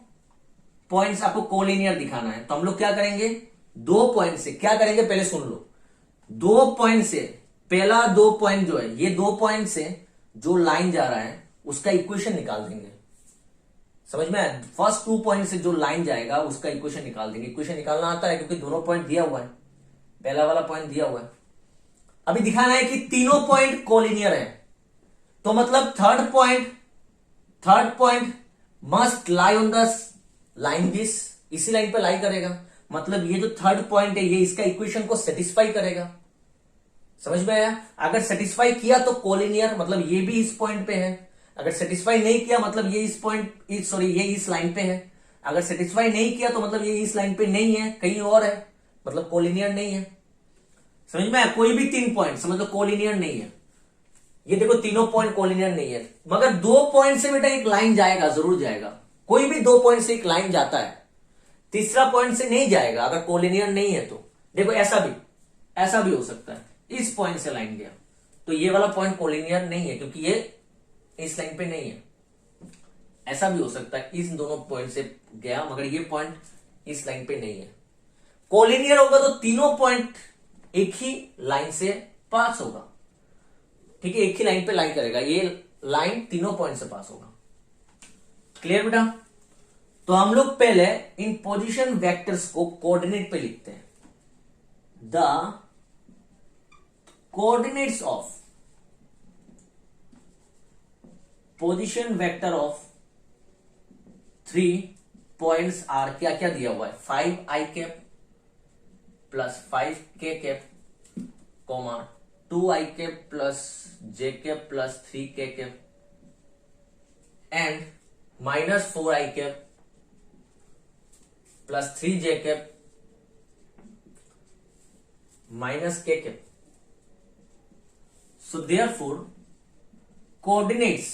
पॉइंट्स आपको कोलिनियर दिखाना है तो हम लोग क्या करेंगे, दो पॉइंट से क्या करेंगे, पहले सुन लो। दो पॉइंट से, पहला दो पॉइंट जो है, ये दो पॉइंट से जो लाइन जा रहा है उसका इक्वेशन निकाल देंगे। समझ में आया, फर्स्ट 2 पॉइंट से जो लाइन जाएगा उसका इक्वेशन निकाल देंगे। इक्वेशन निकालना आता है क्योंकि दोनों पॉइंट दिया हुआ है, पहला वाला पॉइंट दिया हुआ है। अभी दिखाना है कि तीनों पॉइंट कोलिनियर है, तो मतलब third point must lie on the line this, इसी लाइन पे लाई करेगा। मतलब ये जो थर्ड पॉइंट है ये इसका इक्वेशन को सेटिस्फाई करेगा। समझ में आया, अगर सेटिस्फाई किया तो कोलिनियर, मतलब ये भी इस पॉइंट पे है। अगर सेटिस्फाई नहीं किया मतलब ये इस पॉइंट, सॉरी ये इस लाइन पे है। अगर सेटिस्फाई नहीं किया तो मतलब ये इस लाइन पे नहीं है, कहीं और है, मतलब कोलिनियर नहीं है। समझ में आया, कोई भी 3 पॉइंट समझ लो कोलिनियर नहीं है। ये देखो तीनों पॉइंट कोलिनियर नहीं है, मगर 2 पॉइंट से बेटा एक लाइन जाएगा, जरूर जाएगा। कोई भी 2 पॉइंट से एक लाइन जाता है, तीसरा पॉइंट से नहीं जाएगा अगर कोलिनियर नहीं है तो। देखो ऐसा भी हो सकता है, इस पॉइंट से लाइन गया तो ये वाला पॉइंट कोलिनियर नहीं है क्योंकि ये इस लाइन पे नहीं है। ऐसा भी हो सकता है इस दोनों पॉइंट से गया मगर ये पॉइंट इस लाइन पे नहीं है। कोलिनियर होगा तो तीनों पॉइंट एक ही लाइन से पास होगा, ठीक है, एक ही लाइन पे लाइन करेगा, ये लाइन तीनों पॉइंट से पास होगा। क्लियर बेटा। तो हम लोग पहले इन पोजीशन वेक्टर्स को कोऑर्डिनेट पे लिखते हैं। The coordinates of position vector of 3 points are, क्या क्या दिया हुआ है, 5i cap plus 5k cap, 2i cap plus j cap plus 3k cap and -4i cap plus 3j cap minus k cap. So therefore coordinates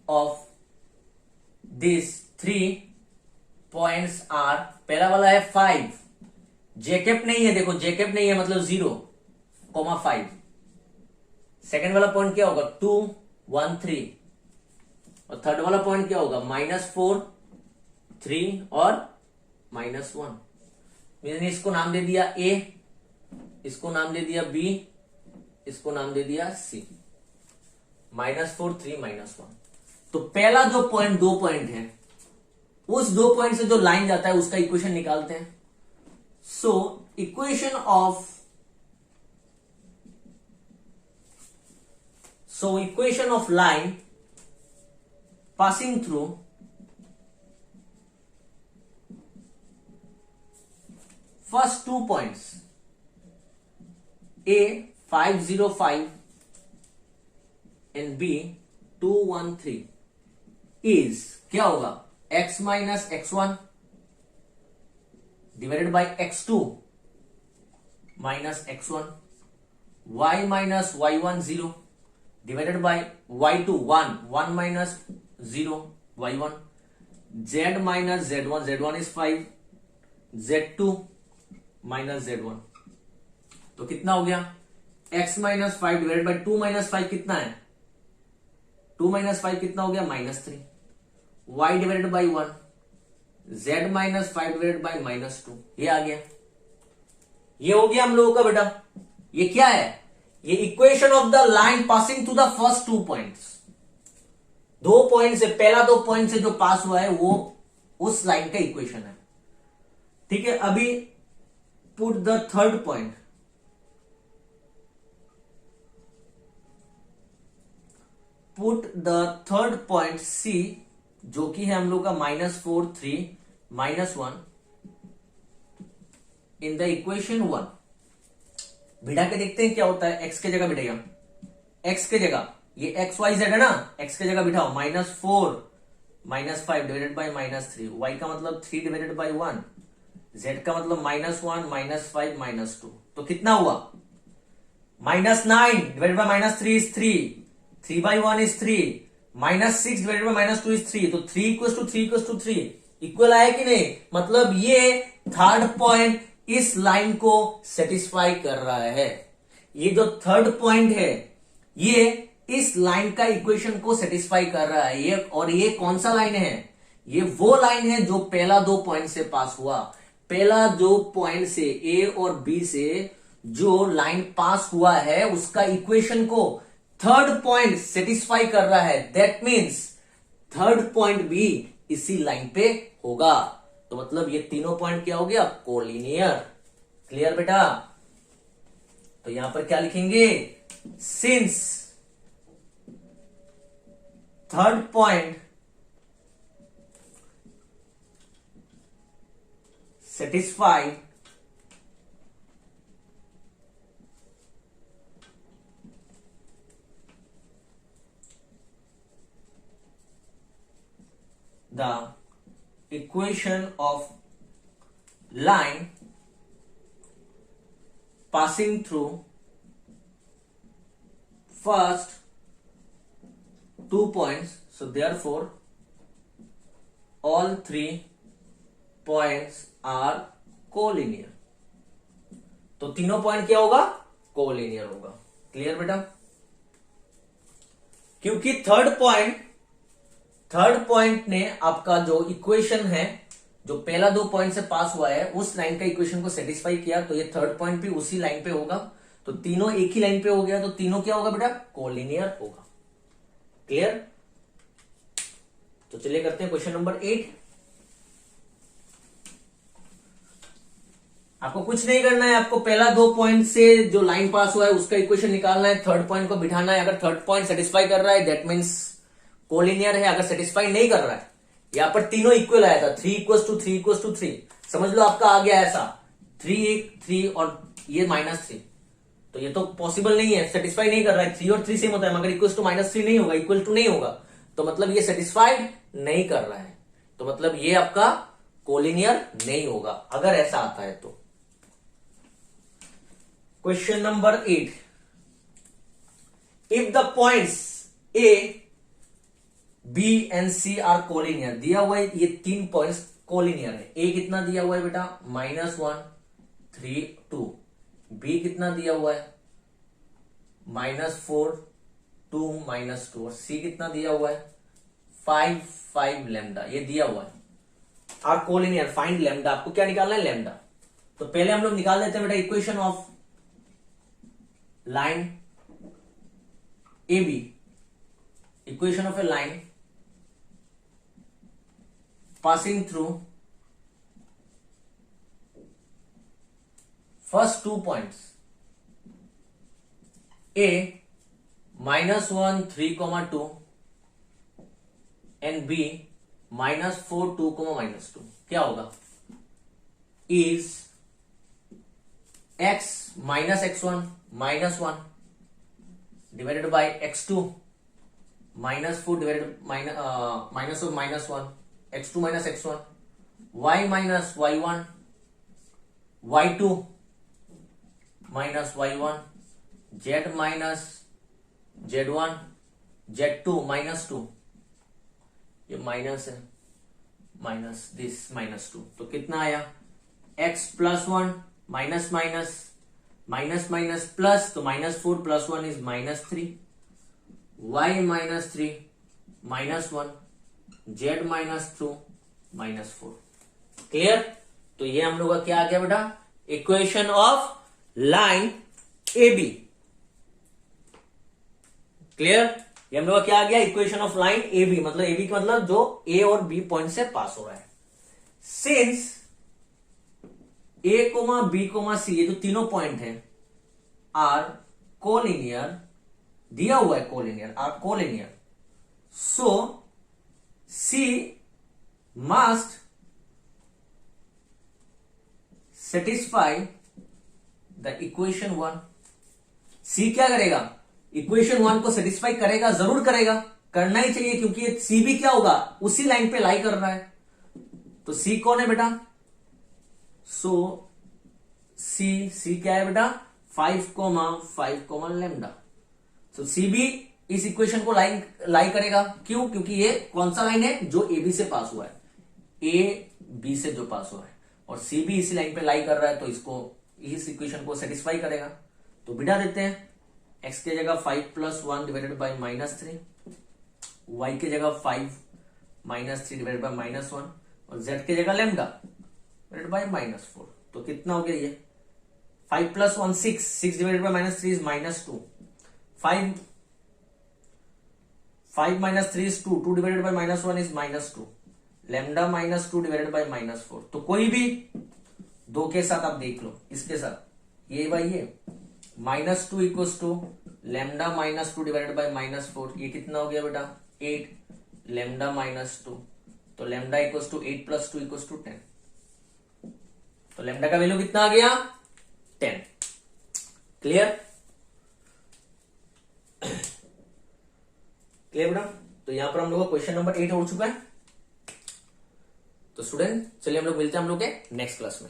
of these 3 points are, पहला वाला है 5, जेकेप नहीं है, देखो जेकेप नहीं है मतलब 0,5। सेकेंड वाला पॉइंट क्या होगा 2, 1, 3 और थर्ड वाला पॉइंट क्या होगा -4, 3 और -1। मैंने इसको नाम दे दिया A, इसको नाम दे दिया B, इसको नाम दे दिया C। -4, 3, -1। तो पहला जो पॉइंट, 2 पॉइंट है, उस 2 पॉइंट से जो लाइन जाता है उसका इक्वेशन निकालते हैं। So equation of line passing through first 2 points A 505 and B 213 is क्या होगा, x minus x1 divided by x2 minus x1, y minus y1 0 divided by y2 1 minus 0 y1, z minus z1, z1 is 5, z2 minus z1, तो कितना हो गया x minus 5 divided by 2 minus 5 कितना है, 2 minus 5 कितना हो गया -3, y divided by 1, z minus 5 divided by -2, ये आ गया। ये हो गया हम लोगों का बेटा। ये क्या है, ये equation of the line passing through the first 2 points, 2 point से, पहला 2 पॉइंट से जो पास हुआ है वो उस लाइन का इक्वेशन है। ठीक है, अभी put the third point, put the third point C, जो कि है हम लोग का -4 3 -1 इन द इक्वेशन 1। बिठा के देखते हैं क्या होता है। x के जगह बिठाइए, x के जगह ये XYZ है ना, x के जगह बिठाओ -4 -5 डिवाइडेड बाई -3, y का मतलब 3 डिवाइडेड बाई 1, z का मतलब -1 -5 -2, तो कितना हुआ -9 divided by -3 is 3 by 1 is 3, -6 divided by -2 is 3, तो 3 equal to 3 equal to 3, equal आया कि नहीं। मतलब ये थर्ड पॉइंट इस लाइन को सेटिस्फाई कर रहा है। ये जो थर्ड पॉइंट है ये इस लाइन का इक्वेशन को सेटिस्फाई कर रहा है। ये और ये कौन सा लाइन है, ये वो लाइन है जो पहला 2 पॉइंट से पास हुआ। पहला 2 पॉइंट से A और B से जो लाइन पास हुआ है उसका इक्वेशन को थर्ड पॉइंट सेटिस्फाई कर रहा है। दैट मीन्स थर्ड पॉइंट भी इसी लाइन पे होगा। तो मतलब ये तीनों पॉइंट क्या हो गया, कोलिनियर। क्लियर बेटा। तो यहां पर क्या लिखेंगे, since third point satisfy the equation of line passing through first 2 points, so therefore all 3 points are collinear। तो तीनों पॉइंट क्या होगा, कोलिनियर होगा। क्लियर बेटा। क्योंकि थर्ड पॉइंट ने आपका जो इक्वेशन है, जो पहला 2 पॉइंट से पास हुआ है उस लाइन का इक्वेशन को सेटिस्फाई किया, तो ये थर्ड पॉइंट भी उसी लाइन पे होगा। तो तीनों एक ही लाइन पे हो गया, तो तीनों क्या होगा बेटा, कोलिनियर होगा। क्लियर। तो चलिए करते हैं क्वेश्चन नंबर 8। आपको कुछ नहीं करना है, आपको पहला 2 पॉइंट से जो लाइन पास हुआ है उसका इक्वेशन निकालना है, थर्ड पॉइंट को बिठाना है। अगर थर्ड पॉइंट सेटिस्फाई कर रहा है दैट मीन्स कोलिनियर है। अगर सेटिस्फाई नहीं कर रहा है, यहां पर तीनों इक्वल आया था, 3 इक्वल टू 3 इक्वल टू 3, समझ लो आपका आ गया ऐसा 3 और ये -3, तो ये तो पॉसिबल नहीं है, सेटिस्फाई नहीं कर रहा है। 3 और 3 सेम होता है, मगर इक्वल टू -3 नहीं होगा, इक्वल टू नहीं होगा, तो मतलब ये सेटिस्फाइड नहीं कर रहा है, तो मतलब ये आपका कोलिनियर नहीं होगा अगर ऐसा आता है तो। Question number 8, if the points A B and C are collinear, दिया हुआ है ये 3 पॉइंट्स कोलिनियर है। A कितना दिया हुआ है बेटा, -1 3 2, B कितना दिया हुआ है -4 2 -2, और C कितना दिया हुआ है 5 5 लैम्डा, ये दिया हुआ है। आर कोलिनियर, फाइंड लैम्डा, आपको क्या निकालना है, लैम्डा। तो पहले हम लोग निकाल लेते हैं बेटा equation of line AB, equation of a line passing through first 2 points A -1 3, 2 and B -4 2, -2, क्या होगा, is x minus x1 -1 divided by x2 -4 divided minus of -1 x2 minus x1, y minus y1 y2 minus y1, z minus z1 z2 -2, ये minus है, minus this -2, तो कितना आया x +1 minus minus minus minus plus, तो -4 + 1 is -3, y -3 -1, z -2 -4। Clear? तो ये हम लोग का क्या आ गया बेटा, equation of line A B. Clear? ये हम लोग का क्या आ गया, equation of line A B, मतलब ए बी का मतलब जो ए और बी पॉइंट से पास हो रहा है। सिंस ए कोमा बी कोमा सी, ये जो तीनों पॉइंट है आर कोलिनियर, दिया हुआ है collinear, are collinear, so C must satisfy the equation 1। C क्या करेगा, इक्वेशन 1 को सेटिस्फाई करेगा, जरूर करेगा, करना ही चाहिए, क्योंकि सी भी क्या होगा, उसी लाइन पे लाई कर रहा है। तो सी कौन है बेटा, सो सी क्या है बेटा, 5,5 लैम्डा। तो सी भी इस इक्वेशन को लाई करेगा, क्यों, क्योंकि ये कौन सा लाइन है, जो ए बी से पास हुआ है, ए बी से जो पास हुआ है, और सी भी इसी लाइन पे लाई कर रहा है, तो इसको इस इक्वेशन को सेटिस्फाई करेगा। तो बिठा देते हैं, x की जगह 5 + 1 डिवाइडेड बाई -3, y की जगह 5 -3 डिवाइडेड बाई -1, और z की जगह लैम्डा डिवाइडेड बाई -4। तो कितना हो गया ये, 5 + 1 6 divided by -3 is -2, 5 -3 is 2 divided by -1 is -2, lambda -2 divided by -4। तो कोई भी दो के साथ आप देख लो, इसके साथ ये बाई ये -2 equals to lambda -2 divided by -4, ये कितना हो गया बेटा 8, लैम्डा -2, तो lambda equals to 8 + 2 equals to 10। तो लैम्डा का वैल्यू कितना आ गया 10। क्लियर? क्लियर बेटा? तो यहां पर हम लोग का क्वेश्चन नंबर 8 हो चुका है। तो स्टूडेंट चलिए हम लोग मिलते हैं हम लोग के नेक्स्ट क्लास में।